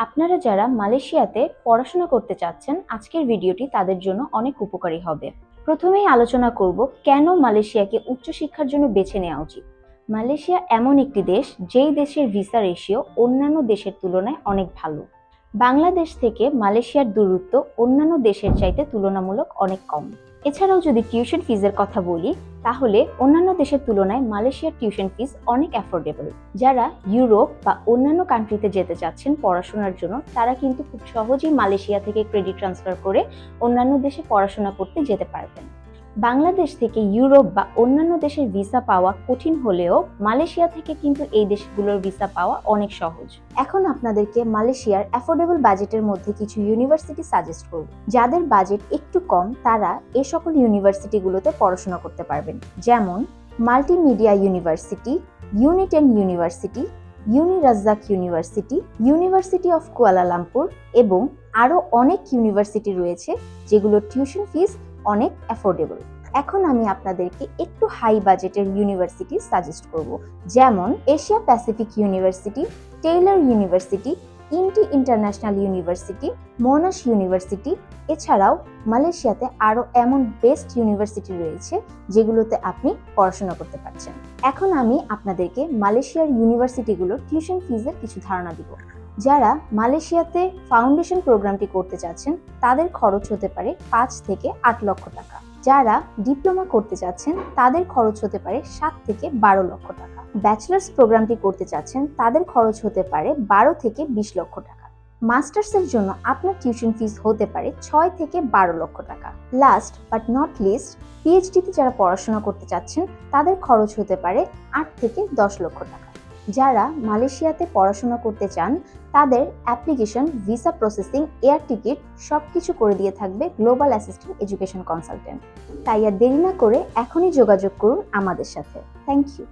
আপনারা যারা মালয়েশিয়াতে পড়াশোনা করতে চাচ্ছেন, আজকের ভিডিওটি তাদের জন্য অনেক উপকারী হবে। প্রথমেই আলোচনা করব কেন মালয়েশিয়াকে উচ্চশিক্ষার জন্য বেছে নেওয়া উচিত। মালয়েশিয়া এমন একটি দেশ যেই দেশের ভিসা রেশিও অন্যান্য দেশের তুলনায় অনেক ভালো। বাংলাদেশ থেকে মালয়েশিয়ার দূরত্ব অন্যান্য দেশের চাইতে তুলনামূলক অনেক কম। এছাড়াও যদি টিউশন ফিজের কথা বলি, তাহলে অন্যান্য দেশের তুলনায় মালয়েশিয়ার টিউশন ফিস অনেক অ্যাফোর্ডেবল। যারা ইউরোপ বা অন্যান্য কান্ট্রিতে যেতে চাচ্ছেন পড়াশোনার জন্য, তারা কিন্তু খুব সহজেই মালয়েশিয়া থেকে ক্রেডিট ট্রান্সফার করে অন্যান্য দেশে পড়াশোনা করতে যেতে পারবেন। বাংলাদেশ থেকে ইউরোপ বা অন্যান্য দেশের ভিসা পাওয়া কঠিন হলেও মালয়েশিয়া থেকে কিন্তু এই দেশগুলোর ভিসা পাওয়া অনেক সহজ। এখন আপনাদেরকে মালয়েশিয়ার অ্যাফোর্ডেবল বাজেটের মধ্যে কিছু ইউনিভার্সিটি সাজেস্ট করব। যাদের বাজেট একটু কম তারা এই সকল ইউনিভার্সিটিগুলোতে পড়াশোনা করতে পারবেন, যেমন Multimedia University, Uniten University, UniRazak University, University of Kuala Lumpur এবং আরও অনেক ইউনিভার্সিটি রয়েছে যেগুলোর টিউশন ফিস অনেক অ্যাফোর্ডেবল। এখন আমি আপনাদেরকে একটু হাই বাজেটের ইউনিভার্সিটি সাজেস্ট করব, যেমন Asia Pacific University, Taylor University, INTI International University, Monash University. এছাড়াও মালয়েশিয়াতে আরও এমন বেস্ট ইউনিভার্সিটি রয়েছে যেগুলোতে আপনি পড়াশোনা করতে পারছেন। এখন আমি আপনাদেরকে মালয়েশিয়ার ইউনিভার্সিটিগুলোর টিউশন ফিজের কিছু ধারণা দিব। যারা মালয়েশিয়াতে ফাউন্ডেশন প্রোগ্রামটি করতে চাচ্ছেন তাদের খরচ হতে পারে ৫ থেকে ৮ লক্ষ টাকা। যারা ডিপ্লোমা করতে চাচ্ছেন তাদের খরচ হতে পারে ৭ থেকে ১২ লক্ষ টাকা। ব্যাচেলার্স প্রোগ্রামটি করতে চাচ্ছেন তাদের খরচ হতে পারে ১২ থেকে ২০ লক্ষ টাকা। মাস্টার্সের জন্য আপনার টিউশন ফিস হতে পারে ৬ থেকে ১২ লক্ষ টাকা। লাস্ট বাট নট লিস্ট, পিএইচডিতে যারা পড়াশোনা করতে চাচ্ছেন তাদের খরচ হতে পারে ৮ থেকে ১০ লক্ষ টাকা। যারা মালয়েশিয়াতে পড়াশোনা করতে চান তাদের application, visa processing, air ticket সবকিছু করে দিয়ে থাকবে গ্লোবাল অ্যাসিস্ট্যান্ট এডুকেশন কনসালটেন্ট। তাই আর দেরি না করে এখনই যোগাযোগ করুন আমাদের সাথে। Thank you.